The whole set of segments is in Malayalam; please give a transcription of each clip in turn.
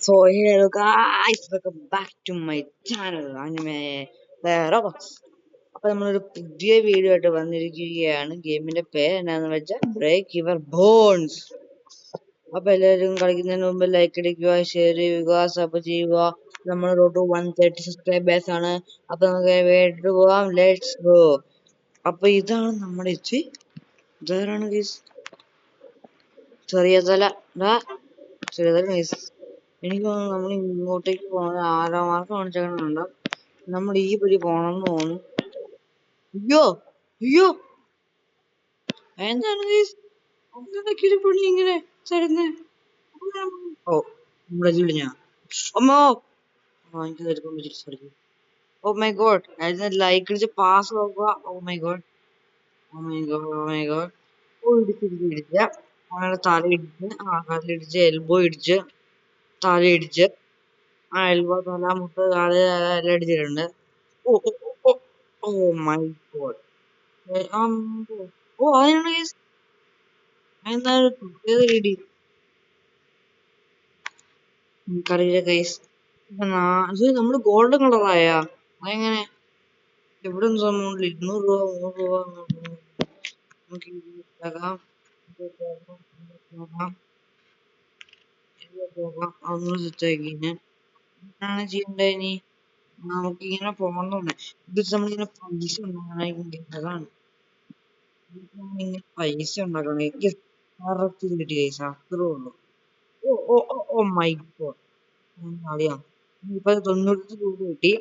So hello guys, welcome back to my channel Anime Robots. അപ്പൊ നമ്മളൊരു പുതിയ വീഡിയോ ആയിട്ട് വന്നിരിക്കുകയാണ്. ഗെയിമിന്റെ പേര് എന്താണെന്ന് വെച്ചാൽ ബ്രേക്ക് യുവർ ബോൺസ്. അപ്പൊ എല്ലാവരും കളിക്കുന്നതിന് മുമ്പ് ലൈക്ക് അടിക്കുക, ഷെയർ ചെയ്യുക, സബ് ചെയ്യുക. നമ്മൾ റോഡ് 130 സബ്സ്ക്രൈബേഴ്സ് ആണ്. അപ്പൊ നമുക്ക് വേണ്ടി പോവാം. Let's go. അപ്പൊ ഇതാണ് നമ്മുടെ ഇതാരാണ് ഗൈസ്? ചെറിയ തല ഗൈസ്. എനിക്ക് തോന്നുന്നു നമ്മൾ ഇങ്ങോട്ടേക്ക് പോകുന്നത് ആറാം മാർക്കം കാണിച്ചേക്കണുണ്ട്. നമ്മൾ ഈ വഴി പോണെന്ന് തോന്നുന്നു. അയ്യോ അയ്യോ, എന്താണ് ഗൈസ് പുള്ളി ഇങ്ങനെ തരുന്നേ? ഓ, നമ്മുടെ വിളിഞ്ഞ അമ്മോ, എനിക്ക് എടുക്കാൻ പറ്റില്ല, സോറി. ഓ മൈ ഗോഡ്, അതിന് ലൈക്ക് അടിച്ച് പാസ് നോക്കുക. Oh my God, oh my God, oh my God. Oh, ഇടിച്ച് അവരുടെ തല ഇടിച്ച്, കാലിടിച്ച്, എൽബോ ഇടിച്ച്, തല ഇടിച്ച്, എൽബോ, തല, മുട്ട്, കാല് എല്ലാം ഇടിച്ചിട്ടുണ്ട്. ഓ ഓ ഓ ഓ മൈ ഗോഡ്. ഓ, അതിനാണ് ഗൈസ്, എന്താണ് പ്രത്യേക ഇടി? എനിക്കറിയില്ല ഗൈസ്. ഇത് നമ്മള് ഗോൾഡൻ കളറായ അതെങ്ങനെ? എവിടെ സംഭവം? 200 രൂപ, 100 രൂപ നമുക്ക് ഇതാക്കാം. അതൊന്നും സെറ്റാക്കി എന്താണ് ചെയ്യണ്ടേ ഇനി? നമുക്കിങ്ങനെ പോകണമെന്നുണ്ട്. ഇത് നമ്മളിങ്ങനെ പൈസ ഉണ്ടാക്കണമെങ്കിൽ അതാണ്, പൈസ ഉണ്ടാക്കണമെങ്കിൽ കറക്റ്റ് കിട്ടി പൈസ, അത്രേ ഉള്ളൂ. ഓ ഓ ഓ ഓ മൈ ഗോഡ്, അറിയാം. ഇപ്പൊ 90 രൂപ കിട്ടി.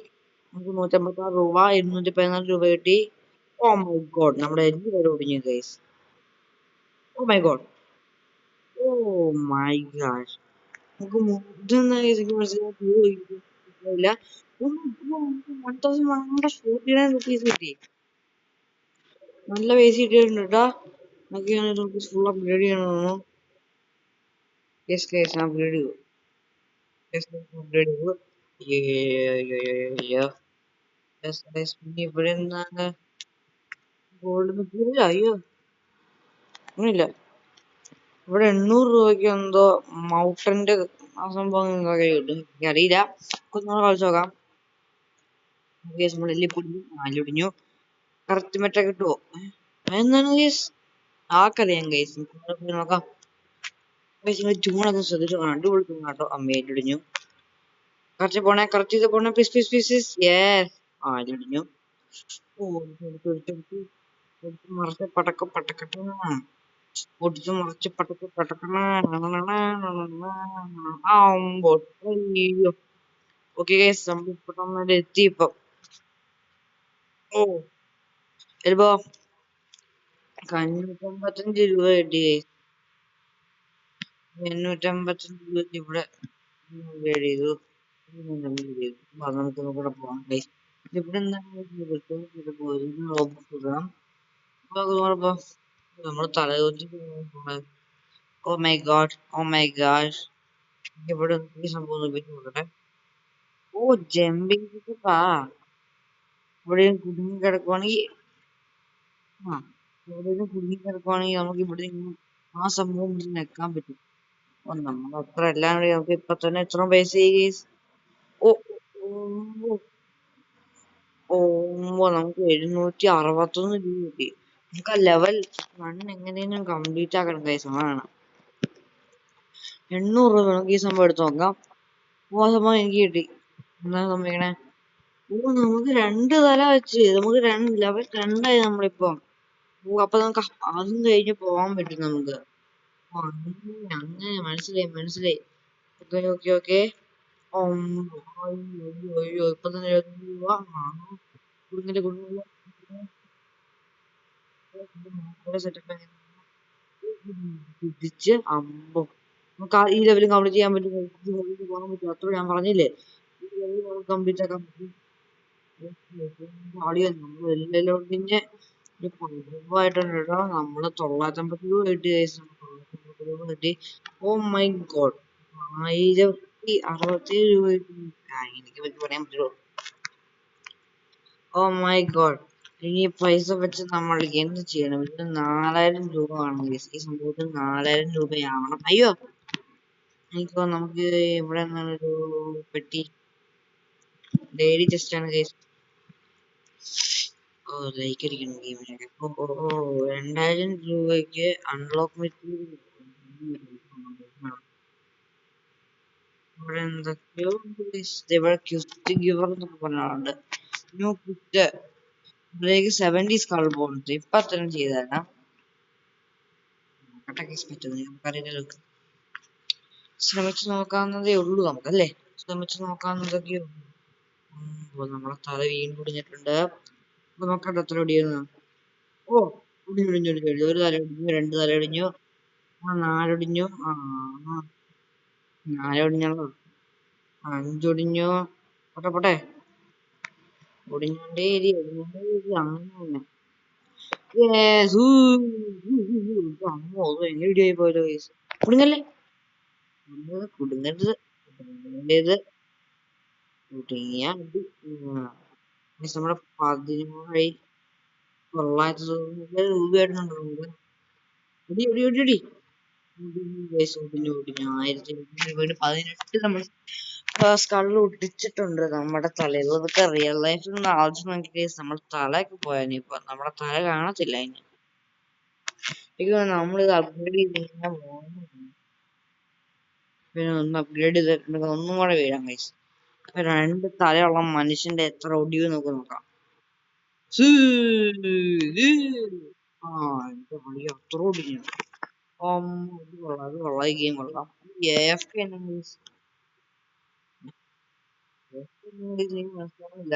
നമുക്ക് 156 രൂപ, 214 രൂപ കിട്ടി. ഓ മൈ ഗോഡ്, നമ്മുടെ എല്ലാവരും ഒടിഞ്ഞു guys. Oh my God, oh my God. നമുക്ക് ഇതെന്താ എനിക്ക് മനസ്സിലായില്ല. 1149 റുപ്പീസ് കിട്ടി. നല്ല പൈസ കിട്ടിയിട്ടുണ്ട് കേട്ടോ. നമുക്ക് ഫുൾ അപ്ഗ്രേഡ് ചെയ്യണമെന്നു. യെസ് ഗൈസ്, അപ്ഗ്രേഡ് ചെയ്തു. അപ്ഗ്രേഡ് ചെയ്തു. ഇവിടെ എന്താണ് ഗോൾഡ് മെറ്റീരിയൽ? അയ്യോ, ഒന്നുമില്ല. ഇവിടെ 800 രൂപയ്ക്ക് എന്തോ മൗട്ടന്റെ ആ സംഭവം കിട്ടും, എനിക്കറിയില്ല. ഒന്നുകൂടെ കളിച്ചു നോക്കാം. കേസ് നമ്മൾ എല്ലിപ്പൊടിഞ്ഞു. കറക്റ്റ് മെറ്റ കിട്ടുമോ? എന്താണ് കേസ്? ആക്കറിയാം കേസ്, നോക്കാം. ചൂണൊക്കെ ശ്രദ്ധിച്ചു പോകണം. അടിപൊളി ചൂണാട്ടോ. അമ്മയിലിടിഞ്ഞു. കറക്റ്റ് പോണേ, കറക്റ്റ് ചെയ്ത് പോണേ. Please please please. യെസ്, ഇടിഞ്ഞു. ഓ, മറച്ച് പടക്കം പടക്കട്ടെ, ഒടിച്ചു മറിച്ച് പടക്കം പടക്കണ. ഓക്കെ ഗൈസ്, നമ്മൾ ഇപ്പൊ എത്തി. ഇപ്പം ഓ ചിലപ്പോ 555 രൂപ കിട്ടി. 855 രൂപയ്ക്ക് ഇവിടെ ചെയ്തു. നമുക്ക് കൂടെ പോകാം ഗൈസ്. ഇവിടെ നമ്മൾ തലകുത്തി. Oh my God, oh my God. ഇവിടെ ഈ സംഭവം നോക്കട്ടെ. ഓ, ജമ്പിങ് ഇവിടെയും കുടുങ്ങി കിടക്കുവാണെങ്കിൽ, എവിടെയും കുടുങ്ങി കിടക്കുവാണെങ്കിൽ നമുക്ക് ഇവിടെ ആ സംഭവം നെക്കാൻ പറ്റും. നമ്മൾ അത്ര എല്ലാം കൂടി നമുക്ക് ഇപ്പൊ തന്നെ എത്ര പൈസ? ഓ ഓ നമുക്ക് 761 രൂപ കിട്ടി. നമുക്ക് ആ ലെവൽ 1 എങ്ങനെയും കംപ്ലീറ്റ് ആക്കണം കൈസ്. ആണ് 800 രൂപ. നമുക്ക് ഈ സംഭവം എടുത്ത് നോക്കാം. ആ സംഭവം എനിക്ക് കിട്ടി. എന്താ സംഭവിക്കണേ? ഓ, നമുക്ക് 2 തല വെച്ച് നമുക്ക് ലെവൽ 2 ആയി നമ്മളിപ്പം. അപ്പൊ നമുക്ക് അതും കഴിഞ്ഞ് പോവാൻ പറ്റും നമുക്ക്. അങ്ങനെ മനസ്സിലായി. Okay okay. അയ്യോ, ഇപ്പൊ തന്നെ 70 രൂപ. കുടുങ്ങില്ല. തിരിച്ച് അമ്പോ, നമുക്ക് ഈ ലെവലും കംപ്ലീറ്റ് ചെയ്യാൻ പറ്റും. പോകാൻ പറ്റും, അത്ര ഞാൻ പറഞ്ഞില്ലേ. ഈ ലെവൽ കംപ്ലീറ്റ് ആക്കാൻ പറ്റും. നമ്മൾ എല്ലാലോട്ടിന്റെ കുറവായിട്ടുണ്ട് കേട്ടോ. നമ്മള് 950 രൂപ കിട്ടി. 950 രൂപ കിട്ടി. ഓ മൈ ഗോഡ്, 1067 രൂപ കിട്ടി. എനിക്ക് പറ്റി പറയാൻ പറ്റുള്ളൂ. ഓ മൈ ഗോഡ്, ഈ പൈസ വെച്ച് നമ്മൾ എന്ത് ചെയ്യണം? ഇത് 4000 രൂപ ആണ്. ഈ സംഭവത്തിന് 4000 രൂപയാവണം. അയ്യോ, എനിക്ക് തോന്നുന്നു നമുക്ക് ഇവിടെ നിന്നൊരു പെട്ടി ഡെയിലി ചെസ്റ്റ് ആണ് കേസ്. ഓ ലൈക്ക് അടിക്കണം ഗെയിമിനൊക്കെ. ഓ ഓ ഓ 2000 രൂപയ്ക്ക് അൺലോക്ക് മെറ്റീരിയൽ. ഇവിടെ എന്തൊക്കെയോ ഉണ്ട് guys. ദേ ഇവിടെ ക്വിസ്റ്റ് ഗിവർ എന്നൊക്കെ പറഞ്ഞുണ്ട്. ന്യൂ ക്വിസ്റ്റ് ബ്രേക്ക് 70 സ്കൾ ബോൺസ് ഇപ്പൊ അത്രയും ചെയ്തേക്കാം. പറ്റുന്നത് നമുക്കറിയില്ലല്ലോ. ശ്രമിച്ചു നോക്കാവുന്നതേ ഉള്ളൂ നമുക്കല്ലേ. ശ്രമിച്ചു നോക്കാവുന്നതൊക്കെ ഉള്ളൂ. നമ്മളെ തല വീണ്ടും ഒടിഞ്ഞിട്ടുണ്ട്. അപ്പൊ നോക്കട്ടെ എത്ര ഒടിയുന്നു. ഓ ഒടിഞ്ഞു. ഒരു തല ഒടിഞ്ഞു, രണ്ട് തല ഒടിഞ്ഞു, നാലൊടിഞ്ഞു, നാലൊടിഞ്ഞോ, അഞ്ചൊടിഞ്ഞു. പോട്ടെ പോട്ടെ, ഒടിഞ്ഞോണ്ടേ ഇരി അങ്ങനെ. Yes. അമ്മോ അത് ഭയങ്കര ഇടിയായി പോയല്ലോ guys. കുടുങ്ങല്ലേ, കുടുങ്ങരുത്, കുടുങ്ങേണ്ടത് കുടുങ്ങിയ അടി. Guys, നമ്മുടെ 16,900 രൂപയായിട്ടുണ്ട്. ഒടി ഒടി ഒടി ഒടി guys, ഒടിഞ്ഞു. 18 നമ്മൾ സ്കള് ഒടിച്ചിട്ടുണ്ട് നമ്മുടെ തലയിൽ. അതൊക്കെ റിയൽ ലൈഫിൽ നിന്ന് ആവശ്യം നോക്കി കേസ് നമ്മൾ തലയൊക്കെ പോയാൽ ഇപ്പൊ നമ്മുടെ തല കാണത്തില്ല. അതിന് എനിക്ക് നമ്മളിത് അപ്ഗ്രേഡ് ചെയ്തിങ്ങനെ പിന്നെ ഒന്ന് അപ്ഗ്രേഡ് ചെയ്തിട്ടുണ്ടെങ്കിൽ ഒന്നും കൂടെ വീഴാം കൈസ്. രണ്ട് തലയുള്ള മനുഷ്യന്റെ എത്ര ഒടിവ് നമുക്ക് നോക്കാം. എന്റെ പണി അത്ര ഒടിഞ്ഞു. അത് കൊള്ളാം, അത് കൊള്ളാം, ഈ ഗെയിം കൊള്ളാം. AFK മനസ്സിലാവുന്നില്ല.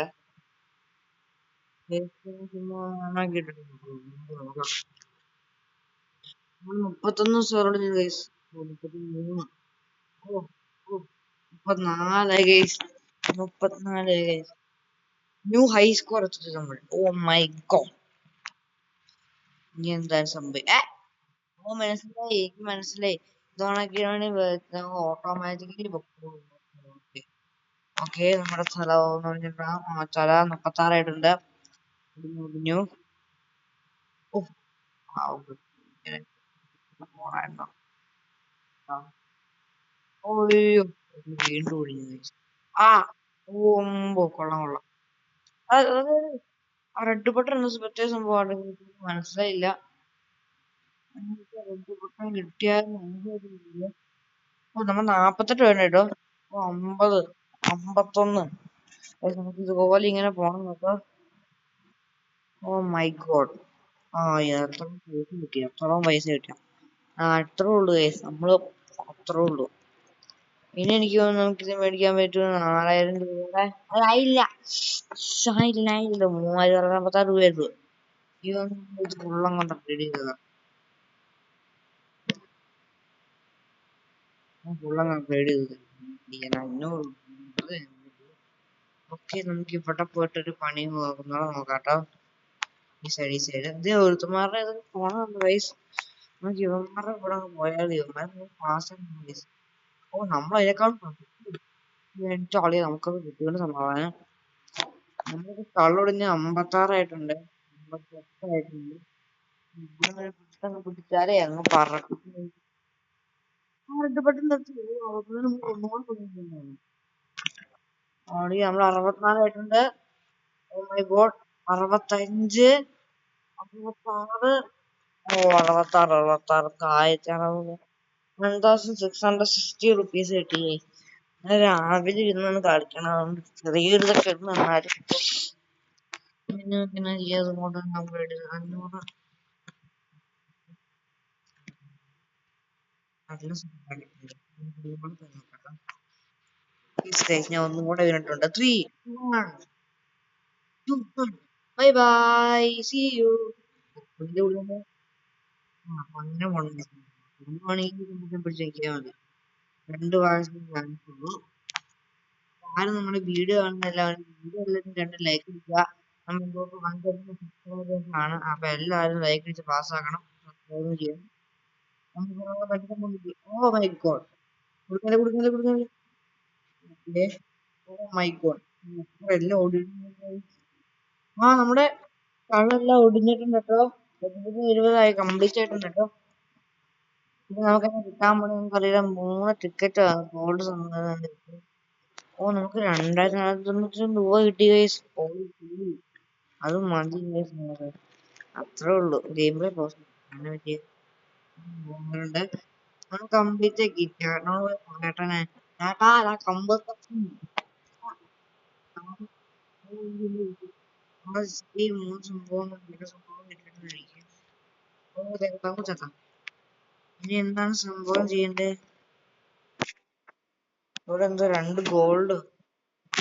ചുമ്മാ നോക്കാം. 31 സെർവർ ഗൈസ്. 33. ഓ ഓ 34 guys. 34 guys. New high score എത്തിച്ചു നമ്മൾ. ഓ മൈ ഗോഡ്, ഇനി എന്താണ് സംഭവം? ഓ മനസ്സിലായി, എനിക്ക് മനസ്സിലായി. ഇതോണൊക്കെയാണ് ഓട്ടോമാറ്റിക്കലി ഓക്കെ. നമ്മുടെ സ്ഥലം എന്ന് പറഞ്ഞിട്ടുണ്ടെങ്കിൽ തല 36 ആയിട്ടുണ്ട്. ഒടിഞ്ഞു. ഓ പോണായിരുന്നോ. ഓയ്യോ വീണ്ടും ഒടിഞ്ഞു. ആ ഓമ്പോ കൊള്ളാം കൊള്ളാം. ആ റെഡ് ബട്ടൺ പ്രത്യേക സംഭവമാണ്, മനസ്സിലായില്ല. റെഡ് ബട്ടൺ കിട്ടിയാൽ ഓ നമ്മൾ 48 വേണം കേട്ടോ. ഓ 50, 51. നമുക്ക് ഇതുപോലെ ഇങ്ങനെ പോണം കേട്ടോ. Oh my God. എത്ര പൈസ കിട്ടി, എത്രയും പൈസ കിട്ടിയ അത്രേ ഉള്ളു കേസ്. നമ്മള് അത്രേ ഉള്ളു. ഇനി എനിക്ക് തോന്നുന്നു നമുക്കിത് മേടിക്കാൻ പറ്റും 4000 രൂപയുടെ. ആയില്ല, 3056 രൂപയായിരുന്നു. ഇത് ഫുള്ളം കൊണ്ട് അപ്ഗ്രേഡ് ചെയ്തതാ. ഫുള്ളം അപ്ഗ്രേഡ് ചെയ്തത് 500. ഓക്കെ, നമുക്ക് ഇവിടെ പോയിട്ടൊരു പണി നോക്കാട്ടോ. ഈ സൈഡ് ഇത് ഒരുത്തന്മാരുടെ ഇത് പോണുണ്ട് ഗൈസ്. നമുക്ക് ഇവന്മാരുടെ ഇവിടെ പോയാൽ ഇവന്മാർ ഫാസ്റ്റ്. ഓ നമ്മളതിനേക്കാളും കളിയാ നമുക്കത് കിട്ടിയോണ്ട് സമാധാനം. നമ്മൾക്ക് കള്ളൊടിഞ്ഞ് 56 ആയിട്ടുണ്ട്, 58 ആയിട്ടുണ്ട്. പിടിച്ചാലേ അങ്ങ് പറക്കും. പെട്ടെന്ന് നമ്മൾ 64 ആയിട്ടുണ്ട്. Oh my God, 65, 66. Oh 66 1660. 1660 rupees കിട്ടി. രാവിലെ ഇരുന്ന് കളിക്കണം. ചെറിയൊരു ഇതൊക്കെ ഇരുന്ന് നന്നാലും പിന്നെ ചെയ്യാതെ കൊണ്ട് 500 നല്ല ഞാൻ ഒന്നും കൂടെ വീണിട്ടുണ്ട്. 3, 1, 2, 1. Bye bye, see you. പിടിച്ചിരിക്കാ മതി. 2 പ്രാവശ്യം കാണിച്ചുള്ളൂ. ആരും നമ്മുടെ വീഡിയോ കാണുന്ന എല്ലാവരും വീഡിയോ എല്ലാവരും 2 ലൈക്ക് അടിക്കുക. നമ്മളിപ്പോ 130 സബ്സ്ക്രൈബേഴ്സ് ആണ്. അപ്പൊ എല്ലാവരും ലൈക്ക് അടിച്ച് പാസ്സാക്കണം, സബ്സ്ക്രൈബ് ചെയ്യണം. ഓ മൈ ഗോഡ്, കൊടുക്കല്ലേ. ഓ മൈ ഗോഡ്, എല്ലാം ഒടിഞ്ഞു. നമ്മുടെ കള്ളെല്ലാം ഒടിഞ്ഞിട്ടുണ്ട് കേട്ടോ. 20 കംപ്ലീറ്റ് ആയിട്ടുണ്ട് കേട്ടോ. നമുക്ക് കിട്ടാൻ പോണ നമുക്കറിയാം 3 ടിക്കറ്റ് ഗോൾഡ്. ഓ നമുക്ക് 2492 രൂപ കിട്ടി ഗൈസ്. ഓ അത് മതി ഗൈസ്. നമുക്ക് അത്രേ ഉള്ളു ഗെയിം പ്ലേ പ്രോസസ്. അങ്ങനെ പറ്റിയ ഉണ്ട്. കംപ്ലീറ്റ് ആക്കി ചേട്ടനെ ചേട്ടാ കമ്പത്ത് ഈ 3 സംഭവം ഇട്ടിട്ട് കഴിക്കും. ഓ ചേട്ടാ ഇനി എന്താണ് സംഭവം ചെയ്യണ്ടേ? ഇവിടെ എന്തോ 2 ഗോൾഡ്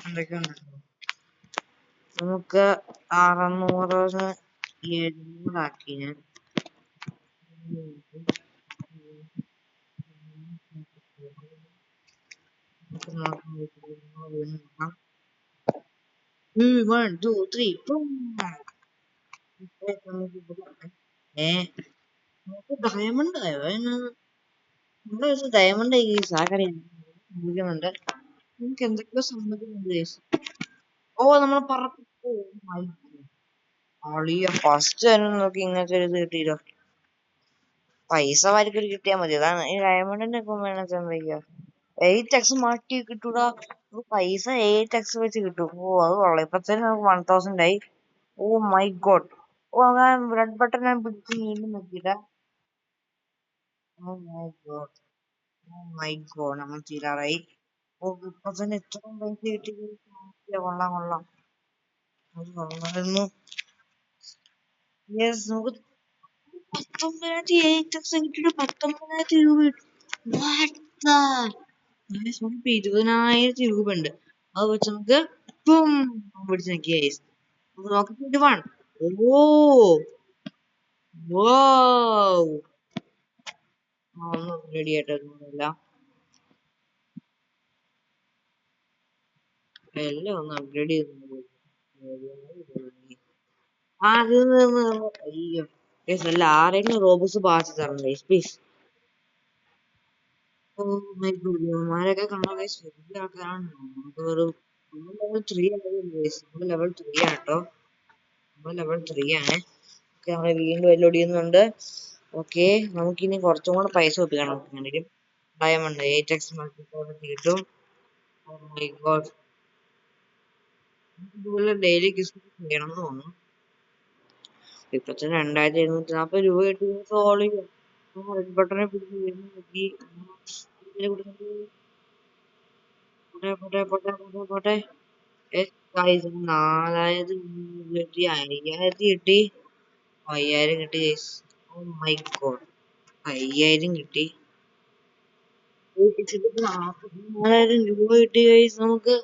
എന്തൊക്കെയുണ്ട്. നമുക്ക് 600 700 ആക്കി ഞാൻ. One, two, three, boom. ഏ നമുക്ക് ഡയമണ്ട് ആയോ? നമ്മുടെ ഡയമണ്ട് സംഭവിക്കുന്നുണ്ട്. നമുക്ക് എന്തൊക്കെയോ സംഭവിക്കുന്നുണ്ട്. ഓ നമ്മൾ പറ അളിയ ഫസ്റ്റ് തന്നെ നോക്കി ഇങ്ങനത്തെ ഒരു ഇത് കിട്ടിയല്ലോ. പൈസ വാരിക്കൽ കിട്ടിയാ മതി. അതാണ് ഈ ഡയമണ്ടിന്റെ ഒക്കെ വേണം സംഭവിക്കുക. 8x മാറ്റി കിട്ടൂടാ. പൈസ 8x വെച്ച് കിട്ടും. ഓ അത് കൊള്ളാം. ഇപ്പൊ തന്നെ നമുക്ക് 1000 ആയി. ഓ മൈ ഗോഡ്. ഓ ഞാൻ റെഡ് ബട്ടൺ ഞാൻ പിടിച്ച് വീണ്ടും നോക്കിയില്ല. Oh my God. Oh my God. നമ്മൾ തീരാറായി. ഓ ഇപ്പൊ തന്നെ ഇത്രയും പൈസ കിട്ടി. കൊള്ളാം കൊള്ളാം. അത് കൊള്ളായിരുന്നു. യെസ് നമുക്ക് 19,800 കിട്ടിയിട്ട് 19,000 രൂപ കിട്ടും. നമുക്ക് 20,000 രൂപ ഉണ്ട്. അത് വെച്ച് നമുക്ക് പിടിച്ച് നോക്കിയ നോക്കി വൺ. ഓ ഒന്ന് റെഡി ആയിട്ടൊന്നുമില്ല. എല്ലാം ഒന്ന് അപ്ഗ്രേഡ് ചെയ്ത് അയ്യോ അല്ല ആരെങ്കിലും റോബോസ് പാസ് തരണ്ടേ പ്ലീസ്. ഇവന്മാരൊക്കെ കണ്ട വലിയ ആൾക്കാരാണ്. നമുക്ക് ഒരു ലെവൽ 3 ആട്ടോ. നമ്മൾ ലെവൽ 3 ആണ്. നമ്മളെ വീണ്ടും വെല്ലുവിളി ചെയ്യുന്നുണ്ട്. ഓക്കെ നമുക്കിനി കുറച്ചും കൂടെ പൈസ ഒപ്പിക്കണം. ഡയമണ്ട് 8x കിട്ടും. ഇതുപോലെ ഡെയിലി ചെയ്യണം എന്ന് തോന്നുന്നു. ഇപ്പൊ തന്നെ 2,740 രൂപ കിട്ടി. സോളി റെഡ് ബട്ടനെ പിടിച്ച് വീണ്ടും നോക്കി. പോട്ടെ 4,000 കിട്ടി. 5,000 കിട്ടി. 5,000 കിട്ടി. ഓ മൈ ഗോഡ് 5,000 കിട്ടി. 4,000 രൂപ കിട്ടി ഗൈസ് നമുക്ക്.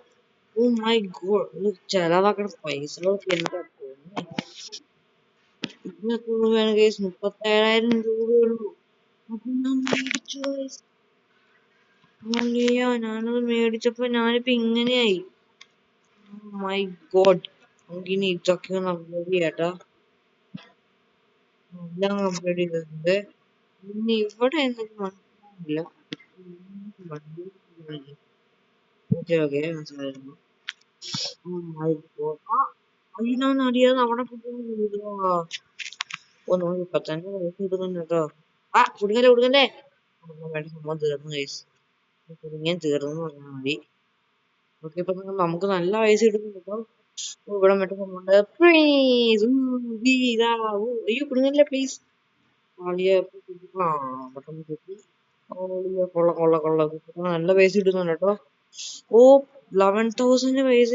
ഓ മൈ ഗോഡ് ചെലവാക്കണ പൈസകളൊക്കെ എന്താ ഇതിനൊക്കെ വേണം ഗൈസ്. 37,000 രൂപയുള്ളൂ. ഞാനത് മേടിച്ചപ്പോ ഞാനിപ്പോ ഇങ്ങനെയായി. മൈ ഗോഡ് നമുക്കിനി ഇതൊക്കെ ഒന്ന് അപ്ഗ്രേഡ് ചെയ്യാട്ടോ. എല്ലാം അപ്ഗ്രേഡ് ചെയ്തിട്ടുണ്ട്. ഇനി ഇവിടെ എന്തെങ്കിലും മനസ്സിലാവില്ല. ഓക്കെ ഓക്കെ മനസ്സിലായിരുന്നു. അതിനാണ് അറിയാതെ അവിടെ ഓ നമുക്ക് ഇപ്പൊ തന്നെ പൈസ കിട്ടുന്നുണ്ട് കേട്ടോ. കുടുങ്ങല്ലേ വേണ്ട സംഭവം തീർന്നു ഗൈസ്. കുടുങ്ങിയാൻ തീർന്നു പറഞ്ഞാൽ മതി. ഓക്കെ ഇപ്പൊ നമുക്ക് നല്ല പൈസ കിട്ടുന്നുണ്ട് കേട്ടോ. ഇവിടെ മറ്റേ സംഭവമുണ്ട്. അയ്യോ കുടുങ്ങല്ലേ പ്ലീസ്. പെട്ടെന്ന് കിട്ടി. കൊള്ള നല്ല പൈസ കിട്ടുന്നുണ്ട് കേട്ടോ. ഓ 11,000 പൈസ.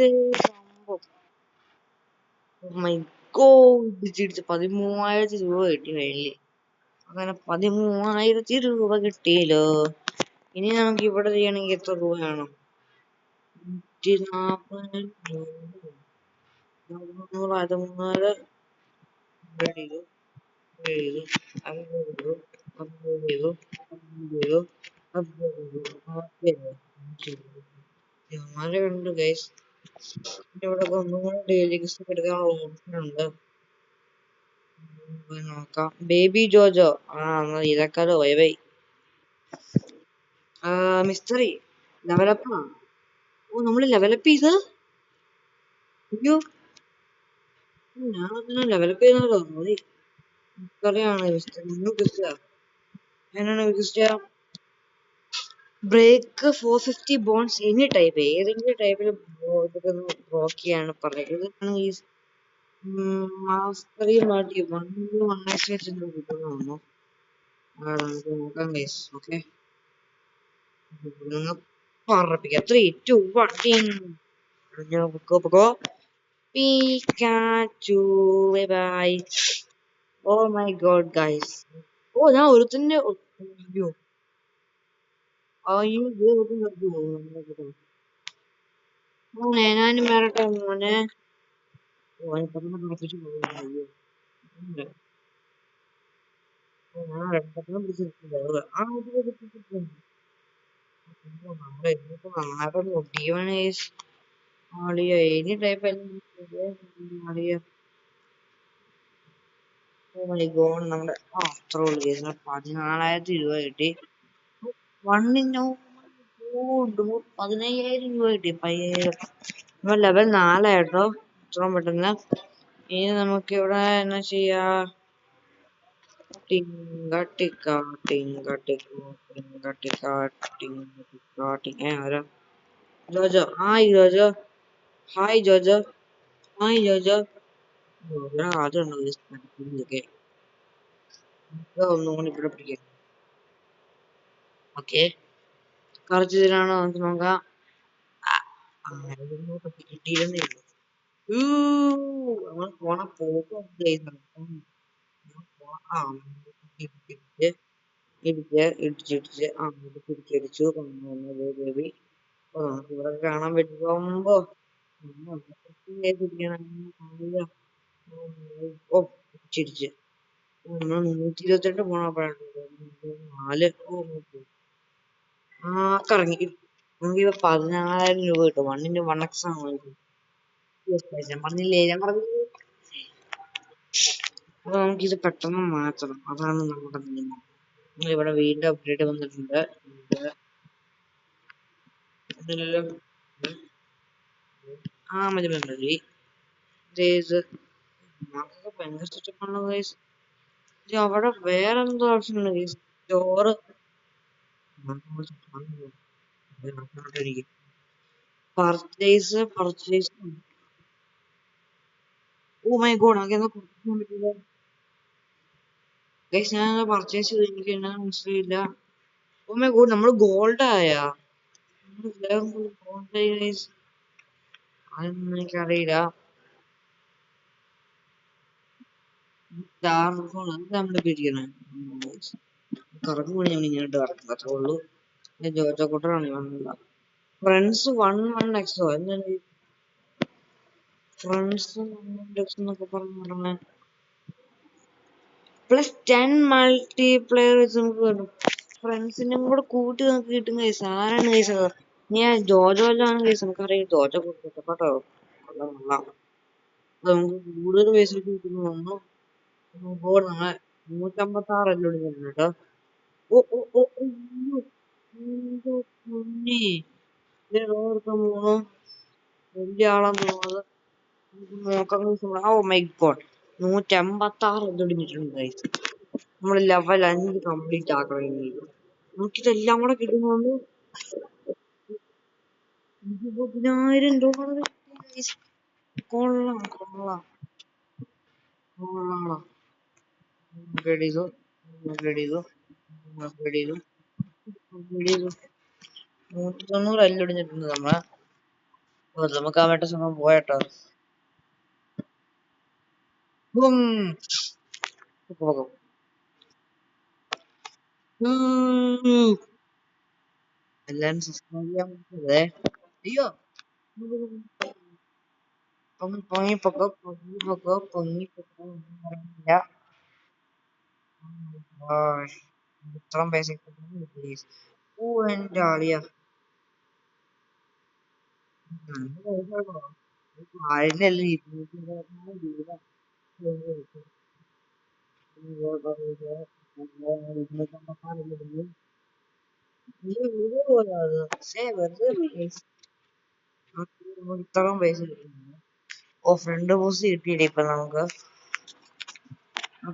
മൈ ഗോഡ് ഇടിച്ച് 13,000 രൂപ കിട്ടി കയ്യില്. അങ്ങനെ 13,000 രൂപ കിട്ടിയല്ലോ. ഇനി നമുക്ക് ഇവിടെ ചെയ്യണമെങ്കിൽ എത്ര രൂപ വേണം? 140 13,000 ഉണ്ട് ഗൈസ്. ഇവിടെ ഒന്നും കൂടെ ഡെയിലി എടുക്കാനുള്ള ഓപ്ഷൻ ഉണ്ട്. നോക്കാം. ബേബി ജോജോ ഇതൊക്കെ ബൈ മിസ്റ്ററി ലെവലപ്പ്. ഓ നമ്മള് ലെവലപ്പ് ചെയ്ത്. അയ്യോ ഞാൻ ലെവലപ്പ് ചെയ്യുന്നല്ലോ. മതി മിസ്റ്ററിയാണ് മിസ്റ്റർ. എന്നാണ് വിശ്വസിച്ച ബ്രേക്ക് 450 ബോൺസ് എനി ടൈപ്പ് ഏതെങ്കിലും ടൈപ്പിൽ ബ്ലോക്ക് ചെയ്യാണ് പറയുന്നത്. ഈ മാസ്റ്ററിയുമായിട്ട് വൺ എക്സ് കിട്ടുന്നു. നമുക്ക് നോക്കാം ഗൈസ്. ഓക്കെ, പറപ്പിക്കാം. 3, 2, 1 പൊക്കോ. Pikachu, bye bye. Oh my god, guys. ഓ ഞാൻ ഒരുത്തന്നെ അയ്യോ മോനെ ഞാനും വരട്ടെ മോനെ. ഓനെ പെട്ടെന്ന് പിടിപ്പിച്ചു പോകുന്നു. അയ്യോ ഞാൻ പെട്ടെന്ന് പിടിച്ചിട്ടുണ്ട്. നമ്മളെ ഇന്നിപ്പോ നന്നായിട്ട് ഒടിയാണ് ആളിയ എനി ടൈപ്പ് ആളിയ. ഓ മൈ ഗോഡ്, നമ്മുടെ അത്ര ഉള്ളു കേസ്. 14,000 രൂപ കിട്ടി. 15,000 രൂപ കിട്ടി. 5,000 ലെവൽ 4 ആയിട്ടോ. ഇത്രയും പെട്ടെന്ന്. ഇനി നമുക്ക് ഇവിടെ എന്നാ ചെയ്യാ? ടിങ്ക ആരാ? Jojo. Hi Jojo. Hi Jojo. Hi Jojo. ആദ്യം ഇതൊക്കെ ഒന്നുകൂടി ഇവിടെ പിടിക്കാം. ഓക്കെ, കറച്ചിലാണോ നമുക്ക് നോക്കാം. കിട്ടിയിരുന്നേ നമ്മൾ പോണ പോക്ക് ഇടിച്ചിടിച്ച് തിരിച്ചടിച്ചു. ബേബി ഇവിടെ കാണാൻ പറ്റുമ്പോ ഓ ഇടിച്ചിടിച്ച് 128 പോണപ്പോഴാണ് 4. കറങ്ങി. നമുക്ക് ഇപ്പൊ 14,000 രൂപ കിട്ടും. 1x ആണ്. ഞാൻ പറഞ്ഞില്ലേ, ഞാൻ പറഞ്ഞില്ലേ. അപ്പൊ നമുക്കിത് പെട്ടെന്ന് മാറ്റണം. അതാണ് നമ്മുടെ നിയമം. ഇവിടെ വീണ്ടും അപ്ഡേറ്റ് വന്നിട്ടുണ്ട്. മതി മതി. ഭയങ്കര സെറ്റപ്പാണ് ഗൈസ്. അവിടെ വേറെന്തോ ഓപ്ഷൻ ഉണ്ട് guys. Store purchase. Oh my God, പറ്റില്ല ഗൈസ്. ഞാൻ പർച്ചേസ് ചെയ്ത് എനിക്ക് എന്നാ മനസ്സിലായില്ല. ഓ മൈ ഗോഡ്, നമ്മള് ഗോൾഡ് ആയാ? ഗോൾഡ് ഗൈസ്, അതൊന്നും എനിക്കറിയില്ല. നമ്മള് പിരിക്കണേ കറക്റ്റ് പണി നമ്മൾ ഇങ്ങോട്ട് കറക്റ്റ് അത്രേ ഉള്ളൂ. ജോജോ കൂട്ടറാണ് വന്നില്ല. ഫ്രണ്ട്സ് 1x എന്താണ് ഫ്രണ്ട്സ് 1x എന്നൊക്കെ പറഞ്ഞ +10 മൾട്ടിപ്ലെയർ വെച്ച് നമുക്ക് കിട്ടും. ഫ്രണ്ട്സിനും കൂടെ കൂട്ടി നമുക്ക് കിട്ടും കേസ്. ആരാണ് കേസ്? ഞാൻ ജോജോയിലാണ് കേസ്. നമുക്കറിയാം ജോജോ കൂട്ടോ. നമുക്ക് കൂടുതൽ പൈസ കിട്ടുന്നു തോന്നുന്നു. നമ്മളെ 156 അല്ലോട് കേട്ടോ. ഓ ഓ ഓ പൊന്നെ, വലിയ ആളാന്ന് തോന്നുന്നത്. ഓ മൈ ഗോഡ്, 156 എന്തൊടിഞ്ഞിട്ടുണ്ട്. നമ്മള് ലെവൽ 5 കംപ്ലീറ്റ് ആക്കണം. നമുക്കിതെല്ലാം കൂടെ കിട്ടുന്നുണ്ട് 20,000 രൂപ. കൊള്ളാം. അപ്ഗ്രേഡ് ചെയ്തു. 190 അല്ലൊടിഞ്ഞിട്ടുണ്ട് നമ്മളെ. നമുക്ക് ആ വേട്ട സമയം പോയട്ടോ. എല്ലാരും സബ്സ്ക്രൈബ് ചെയ്യാൻ പറ്റേ. അയ്യോ പൊങ്ങിപ്പൊക്കോ. ഇത്രയും പൈസ ഓ എന്റെ ആളിയാ. ആയിരല്ലേ ഇത്രയും പൈസ കിട്ടുന്നു. ഓ ഫ്രണ്ട് ബൂസ്റ്റ് കിട്ടിയില്ല ഇപ്പൊ നമുക്ക്.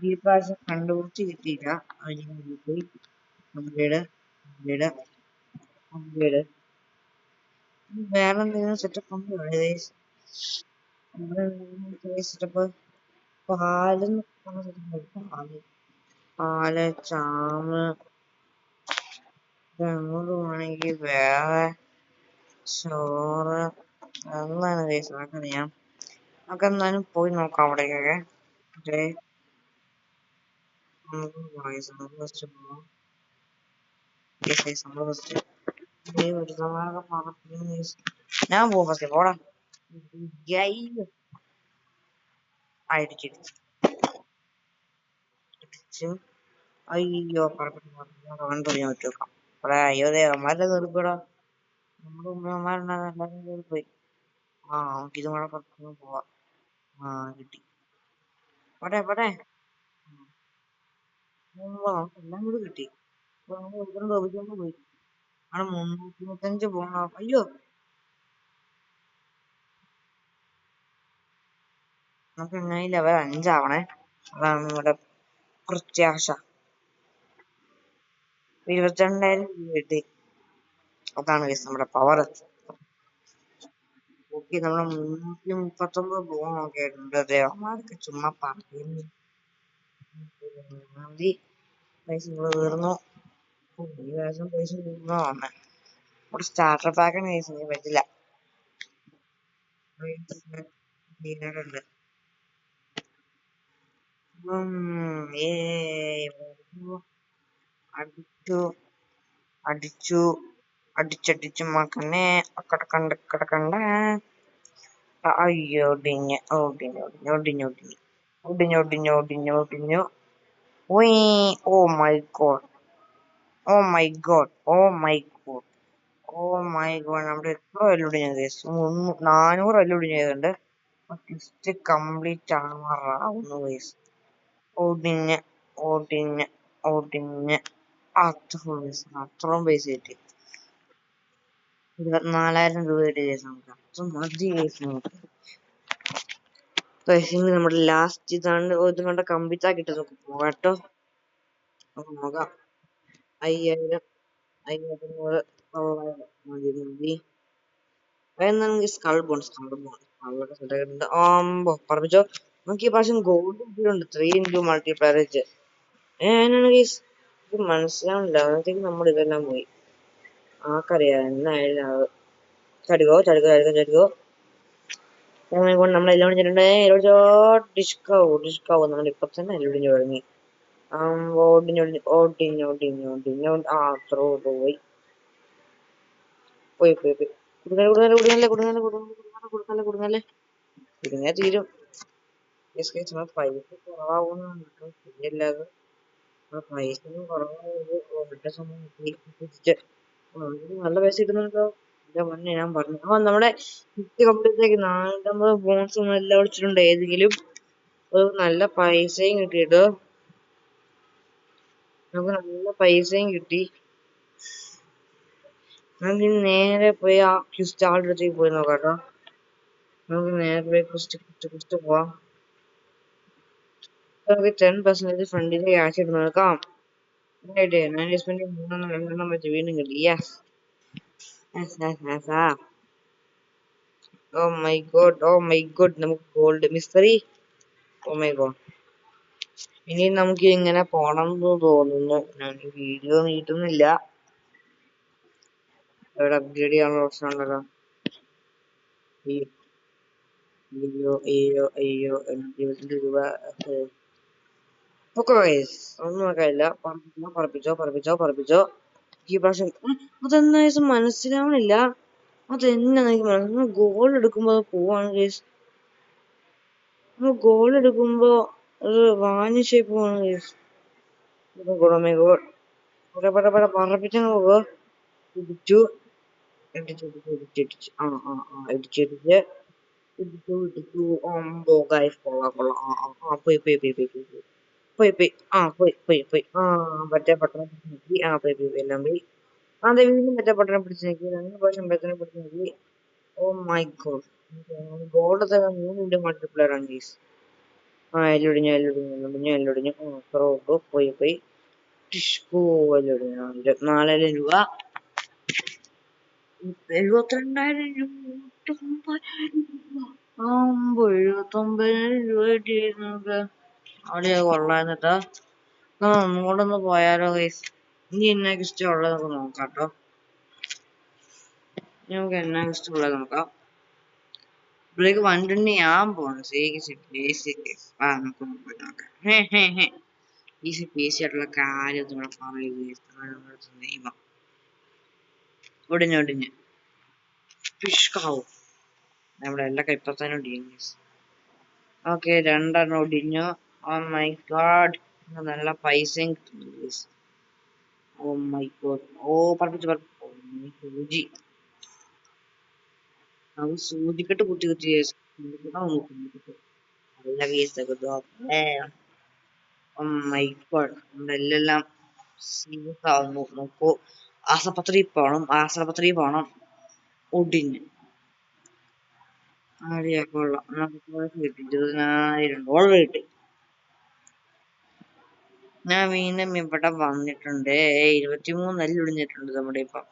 ഈ പ്രാവശ്യം ഫ്രണ്ട് ബൂസ്റ്റ് കിട്ടിയില്ല. അതിന് അപ്ഗ്രേഡ് അപ്ഗ്രേഡ് അപ്ഗ്രേഡ്. വേറെ എന്തെങ്കിലും സെറ്റപ്പ് ഉണ്ടോ ഗൈസ്? സെറ്റപ്പ് പാല് പാല് പാല് ചാമ് അങ്ങോട്ട് പോവാണെങ്കിൽ വേറെ ചോറ് എന്താണ് ഗൈസ് നമുക്കറിയാം. നമുക്ക് എന്നാലും പോയി നോക്കാം അവിടേക്കൊക്കെ. പക്ഷേ നമുക്ക് ഗൈസ് നമുക്ക് ഫസ്റ്റ് പോവാം. ഗൈസ് നമ്മൾ ഫസ്റ്റ് ഒരു തവണ പറഞ്ഞു ഗൈസ്. ഞാൻ പോവാം ഫസ്റ്റ് പോടാ. അടിച്ചിടിച്ചു അയ്യോ പറഞ്ഞു തുടങ്ങി വെച്ചേക്കാം. ഇവിടെ അയ്യോ ദേവന്മാരുടെ നിർപ്പിടാ നമ്മുടെ ഉമ്മമാരുണ്ടാകുന്ന എല്ലാവരും കയറി പോയി. ആ നമുക്ക് ഇതും കൂടെ പുറത്തുനിന്ന് പോവാം. ആ കിട്ടി പോട്ടെ പോട്ടെ. നമുക്ക് എല്ലാം കൂടി കിട്ടി. അപ്പൊ നമ്മൾ ഒരുത്തരം തോപ്പിച്ചോണ്ട് പോയി. ആണ് 325 പോകണം. അയ്യോ നമുക്ക് എങ്ങനെ ലെവൽ 5 ആവണേ. അതാണ് നമ്മുടെ പ്രത്യാശ. 22,000 കിട്ടി. അതാണ് ഗൈസ് നമ്മുടെ പവർ. ഓക്കെ നമ്മളെ 339 പോകാൻ നോക്കിയിട്ടുണ്ട്. ദേവന്മാരൊക്കെ ചുമ്മാ പറയുന്നു. പൈസ തീർന്നു. ഈ പ്രാവശ്യം പൈസ തീർന്നോ വന്നേ. ഇവിടെ സ്റ്റാർട്ടർ പാക്കാണ് ഗൈസ്. ഇനി പറ്റില്ല. ഉണ്ട്. അടിച്ചു അടിച്ചു അടിച്ചടിച്ചു മകനെ അക്കടക്കണ്ട കിടക്കണ്ട. അയ്യോ ഒടിഞ്ഞ് ഒടിഞ്ഞു ഒടിഞ്ഞു ഒടിഞ്ഞു ഒടിഞ്ഞു ഒടിഞ്ഞു ഒടിഞ്ഞു ഒടിഞ്ഞു ഒടിഞ്ഞു. Oh my God oh my God oh my God oh my God. നമ്മുടെ എത്ര വെല്ലുവിളിഞ്ഞത് കേസ് 400 വെല്ലുവിളിഞ്ഞതുണ്ട്. ടെസ്റ്റ് കംപ്ലീറ്റ് ആവാറാവുന്നു കേസ്. ഒടിഞ്ഞ് ഒടിഞ്ഞ് ഒടിഞ്ഞ് അത്രയും പൈസ കിട്ടി. 24,000 രൂപ കിട്ടിയ കേസ് നമുക്ക്. അത്ര മതി കേസ് നമുക്ക്. നമ്മുടെ ലാസ്റ്റ് ഇതാണ്. ഇത് കണ്ട കമ്പിത്താ കിട്ടുന്നത് പോകാട്ടോ. നമുക്ക് നോക്കാം. 5,000 5,500 മതി മതി. അതെന്താണെങ്കിൽ സ്കൾ ബോൺ സ്കളൊക്കെ സെറ്റാക്കിയിട്ടുണ്ട്. ആമ്പോ പറപ്പിച്ചോ. നമുക്ക് ഈ പ്രാവശ്യം ഗോൾഡ് കിട്ടിയിട്ടുണ്ട്. 3 into മൾട്ടിപ്ലയർ വെച്ച്. ഏനാണ് കേസ് ഇത് മനസ്സിലാവുന്നില്ല. അന്നത്തേക്ക് നമ്മൾ ഇതെല്ലാം പോയി. ആർക്കറിയാം എന്നായാലും ചടുക്കോ ചടുക്കോ ചടുക്കോ ചടുക്കോ. കൊണ്ട് നമ്മൾ എല്ലാം വിളിച്ചിട്ടുണ്ട്. ഡിസ്കാവും നമ്മൾ ഇപ്പൊ തന്നെ എല്ലാം വിളിഞ്ഞു തുടങ്ങി. ഓടിഞ്ഞൊടിഞ്ഞു ഓടിഞ്ഞു ഓടിഞ്ഞു ഓടിഞ്ഞു. അത്രോ പോയി പോയി പോയി പോയി. കുടുങ്ങാൻ തീരും. പൈസ കുറവാകുന്നുണ്ട്. ശരിയല്ലാതെ പൈസ കുറവായത് ഒരിട്ട സമയം നല്ല പൈസ കിട്ടുന്നുണ്ടോ. എന്റെ മുന്നേ ഞാൻ പറഞ്ഞു. നമ്മുടെ 50 കംപ്ലീറ്റ് 450 ബോൺസ് ഒന്നും എല്ലാം വിളിച്ചിട്ടുണ്ട്. ഏതെങ്കിലും ഒരു നല്ല പൈസയും കിട്ടിയിട്ട് നമുക്ക് നല്ല പൈസയും കിട്ടി. നമുക്ക് നേരെ പോയി ആ ക്വിസ്റ്റ് ആളുടെ അടുത്തേക്ക് പോയി നോക്കാം കേട്ടോ. നമുക്ക് നേരെ പോയി ക്വിസ്റ്റ് പോവാം. നമുക്ക് 10% ഫണ്ടിന്റെ ക്യാഷ് ഇട്ട് നോക്കാം. 3 വെച്ച് വീണ്ടും കിട്ടി. യെസ് ഓ മൈ ഗോഡ് നമുക്ക് gold mystery. Oh my God. ഇനി നമുക്ക് ഇങ്ങനെ പോണം എന്ന് തോന്നുന്നു. ഞാൻ വീഡിയോ നീട്ടുന്നില്ല. ഇവിടെ അപ്ഗ്രേഡ് ചെയ്യാനുള്ള ഓപ്ഷൻ ഉണ്ടല്ലോ. അയ്യോ അയ്യോ അയ്യോ 20 രൂപ. ഒന്നും നോക്കാനില്ല. പറപ്പിച്ചോ. ഈ പ്രാവശ്യം അതെന്താ മനസ്സിലാവണില്ല. അതെന്നാ എനിക്ക് മനസ്സിലാവും. ഗോൾ എടുക്കുമ്പോ പോവാണ് കേസ്. ഗോൾ എടുക്കുമ്പോ അത് വാഞ്ഞ ഷേപ്പ് പോവാണ് കേസ്. പറപ്പിച്ചു നോക്കുക. ഇടിച്ചു ഇടിച്ചിടിച്ച് ഇടിച്ചു. ഗൈസ് കൊള്ളാം. പോയി. മറ്റേ പട്ടണം പിടിച്ച് പോയി എല്ലാം പോയി. അതെ വീണ്ടും മറ്റേ പട്ടണം പിടിച്ച് നോക്കി. 2 പ്രാവശ്യം ബെത്തനെ പിടിച്ച് നോക്കി. ഓ മൈ ഗോഡ്. ഗോൾഡ് തന്നെ 3 മൾട്ടിപ്ലയർ ആണ് ഗൈസ്. എല്ലൊടിഞ്ഞു. പോയി. ടിഷ്കോ 24,000 രൂപ, 72,000 രൂപ, 79,000 രൂപ കിട്ടിയിരുന്നത്. അവിടെ കൊള്ളാന്നിട്ടാ. ഒന്നുകൂടെ പോയാലോ ഗൈസ്? ഇനി എന്നൊക്കെ ഇഷ്ടമുള്ളത് നോക്കാം കേട്ടോ. നമുക്ക് എന്നാ ഇഷ്ടമുള്ളത് നോക്കാം. ഇവിടേക്ക് 120 ആകാൻ പോകണം. ബേസിക് നമുക്ക് നോക്കാം. ഈസി പേസി ആയിട്ടുള്ള കാര്യം ഇവിടെ പറയുക. നിയമം ഒടിഞ്ഞൊടിഞ്ഞ് പിഷ്കാവും നമ്മുടെ എല്ലാ ഇപ്പത്തന്നെ ഒടിഞ്ഞു. ഓക്കെ, 2 ഒടിഞ്ഞു. ഓ മൈ ഗോഡ്, നല്ല പൈസയും കിട്ടുന്നു. ഓ മൈ ഗോഡ്, സൂചി അത് സൂചിക്കെട്ട് കുത്തി കുത്തി നല്ല കേസ്. ഓ മൈ ഗോഡ്, നമ്മുടെ എല്ലാം സീരിയസ് ആവുന്നു. നോക്കൂ, ആശുപത്രി പോണം. ഒടിഞ്ഞ് കൊള്ളാം. കിട്ടി $20,000 കിട്ടി. ഞാൻ വീണ്ടും ഇവിടെ വന്നിട്ടുണ്ട്. 23 ഒടിഞ്ഞിട്ടുണ്ട് നമ്മുടെ ഇപ്പം.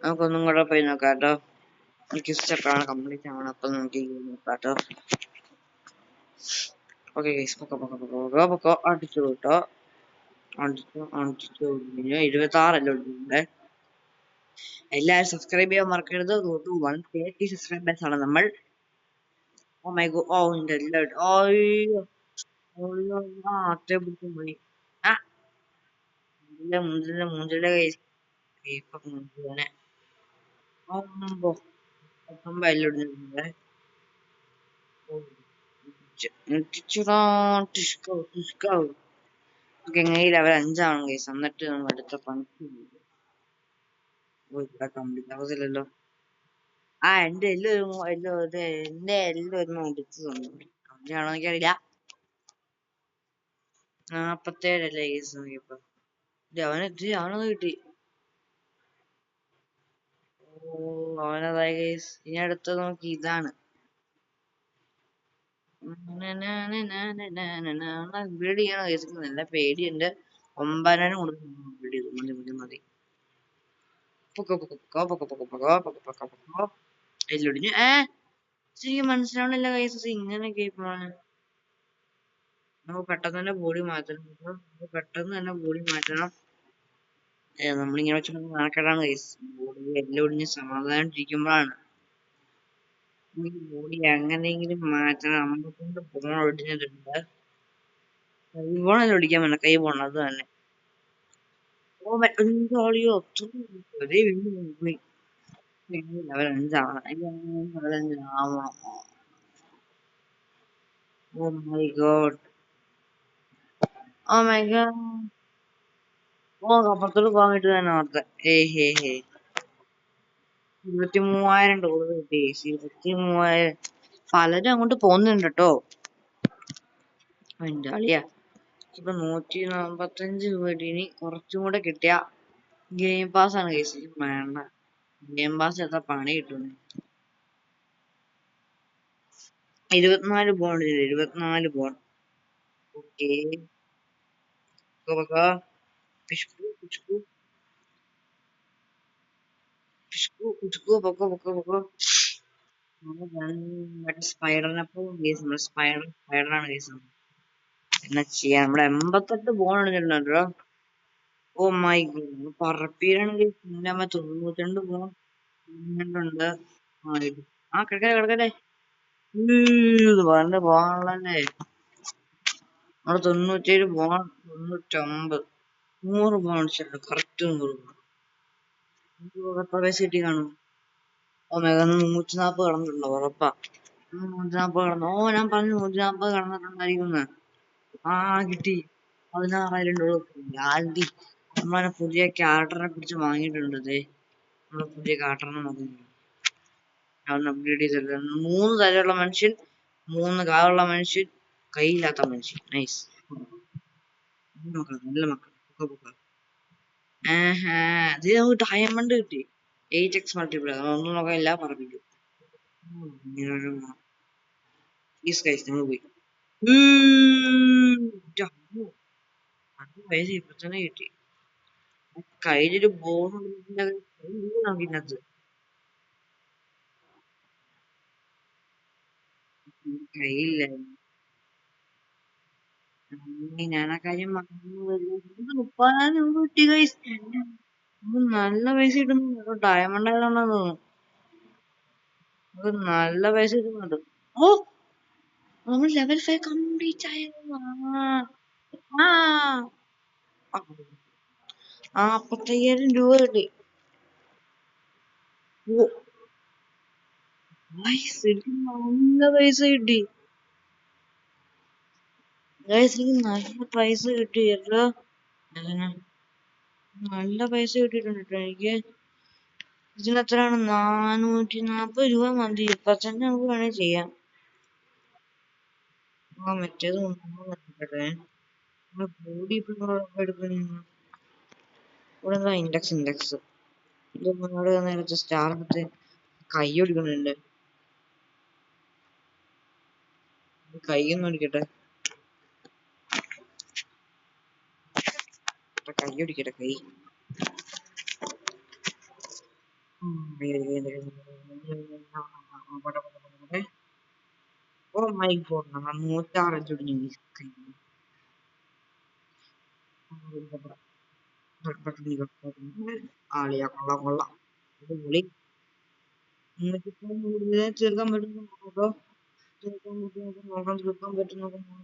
നമുക്കൊന്നും കൂടെ പോയി നോക്കാം കേട്ടോ. എനിക്ക് ഇഷ്ടപ്പെടാണ്, കംപ്ലീറ്റ് ആണ്. അപ്പൊ നമുക്ക് നോക്കാട്ടോ. ഓക്കെ ഗൈസ്, പൊക്കോ അടിച്ചു കേട്ടോ. അടിച്ചു 26 ഒടിഞ്ഞിട്ടുണ്ട്. എല്ലാരും സബ്സ്ക്രൈബ് ചെയ്യാൻ മറക്കരുത്. 130 സബ്സ്ക്രൈബേഴ്സ് ആണ് നമ്മൾ. ഓ മൈ ഗോഡ്, അയ്യോ മണി ആ മുഞ്ചിലെ കൈസ് ഇപ്പൊ മുഞ്ചിനെ 19 ഒടിഞ്ഞിട്ടുണ്ട്. എങ്ങനെ ലെവൽ 5 ആണ് കേസ്. എന്നിട്ട് നമ്മൾ അടുത്ത പണിക്ക് കംപ്ലീറ്റ് ആവത്തില്ലല്ലോ. എന്റെ എല്ലാം ഒരു അടിച്ചു തന്നു. അങ്ങനെയാണോ എനിക്കറിയില്ല. 47 അല്ലേ കേസ് നോക്കിയപ്പോ. അവനത് കിട്ടി. അവനതായി കേസ്. ഇനി അടുത്ത നോക്കി ഇതാണ്. വീട് ചെയ്യണോ കേസ്? നല്ല പേടിയുണ്ട്. 9,000 കൊടുത്തു. മതി. എല്ലൊടിഞ്ഞു. ശരിക്കും മനസ്സിലാവണില്ല കേസ്. ഇങ്ങനെയൊക്കെ പോണേ. നമുക്ക് പെട്ടെന്ന് തന്നെ ബോഡി മാറ്റണം. നമ്മളിങ്ങനെ വെച്ചാൽ നടക്കലാണ് കേസ്. ബോഡി എല്ലാം ഒടിഞ്ഞ് സമാധാനിച്ചിരിക്കുമ്പോഴാണ് ബോഡി എങ്ങനെയെങ്കിലും മാറ്റണം. നമ്മളെ കൊണ്ട് ഫോൺ ഒടിഞ്ഞിട്ടുണ്ട്. ഫോണല്ലേ ഒടിക്കാൻ വേണ്ട, കൈ പോണം. അത് തന്നെ. ലെവൽ 5 ആവണം. Oh my God. അപ്പുറത്തോട്ട് പോകാൻ വേണ്ടി തന്നെ ഓർത്തെ. $23,000 കിട്ടി. 23,000. പലരും അങ്ങോട്ട് പോകുന്നുണ്ട് കേട്ടോ. എന്റെ അളിയാ, ഇപ്പൊ 145 രൂപ കിട്ടി. ഇനി കുറച്ചും കൂടെ കിട്ടിയ ഗെയിം പാസ് ആണ് കേസ്. വേണ്ട, ഗെയിം പാസ് എത്ര പണി കിട്ടും. 24 ബോണ്ട്. 24 ബോണ്ട്. ഓക്കെ, പൊക്കോ. സ്പൈഡറിനപ്പം സ്പൈഡറാണ് കേസ്. എന്നാ ചെയ്യാ, നമ്മുടെ 88 ബോണ്ട് എടുത്തിട്ടുണ്ടോ. ഓ മൈ ഗോഡ്, പറപ്പീരാണെങ്കിൽ 92 ബോണ്ട് കിടക്കട്ടെ. പറഞ്ഞ പോകാനുള്ളല്ലേ. അവിടെ 97 ബോണ്ട്, 99, 100 ബോണ്ട്. കറക്റ്റ് 100 പൈസ കിട്ടി കാണും. ഓ മൈ ഗോഡ്, 140 കടന്നിട്ടുണ്ടോ? ഉറപ്പാ 140 കടന്നു. ഞാൻ പറഞ്ഞു 140 കടന്നിട്ടുണ്ടായിരിക്കുന്ന. കിട്ടി $16,000. നമ്മളെ പുതിയ ക്യാരക്ടറിനെ കുറിച്ച് വാങ്ങിയിട്ടുണ്ട്. നമ്മളെ പുതിയ ക്യാരക്ടറിനെ നോക്കുന്നു. അവൻ അപ്ഗ്രേഡ് ചെയ്തിട്ട് 3 തലയുള്ള മനുഷ്യൻ, 3 കാലുള്ള മനുഷ്യൻ, കൈയില്ലാത്ത മനുഷ്യൻ. നൈസ്. നല്ല മക്കൾ. നമുക്ക് ഡയമണ്ട് കിട്ടി. 8x multiply. ഒന്നും നോക്കാനില്ല, പറപ്പിക്കും. നമ്മൾ പോയി. പൈസ ഇപ്പൊ തന്നെ കിട്ടി. കയ്യിലൊരു ബോധം നോക്കിനകത്ത് കയ്യില്ല. ഞാൻ ആ കാര്യം മറന്നു പോയി. ഇത് 30,000 രൂപ കിട്ടി guys. ഇത് നല്ല പൈസ കിട്ടുന്നു. ഡയമണ്ട് ആയതുകൊണ്ടാന്ന് തോന്നുന്നു. ഇത് നല്ല പൈസ കിട്ടുന്നുണ്ട്. ഓ, നമ്മൾ ലെവൽ 5 കംപ്ലീറ്റ് ആയിരുന്നു. ആ ആ 45,000 രൂപ കിട്ടി. ഓ, guys, എനിക്ക് നല്ല പൈസ കിട്ടി. ഗൈസ്, എനിക്ക് നല്ല പൈസ കിട്ടി കേട്ടോ. അതിന് നല്ല പൈസ കിട്ടിയിട്ടുണ്ട് കേട്ടോ എനിക്ക്. ഇതിന് എത്രയാണ്? 440 രൂപ മതി. ഇപ്പൊ തന്നെ നമുക്ക് വേണേൽ ചെയ്യാം. ആ മറ്റേത് നോക്കട്ടെ. ബോഡി എടുക്കുന്ന ഇവിടെ എന്താ ഇൻഡെക്സ് ഇത് മുന്നോട്ട് നേരത്തെ സ്റ്റാർ എടുത്ത് കൈ ഒടിക്കുന്നുണ്ട്. കൈ ഒന്ന് ഒടിക്കട്ടെ. കൈ ഒടിക്കട്ടെ കൈ. ഓ മൈ ഗോഡ്, 106 ചൊടിഞ്ഞു കൈ. ആളിയാ കൊള്ളാം കൊള്ളാം. ഇത് വിളി തീർക്കാൻ പറ്റുന്ന നോക്കാം. തീർക്കാൻ പറ്റുന്ന നോക്കാം. തീർക്കാൻ പറ്റുന്ന നോക്കാം.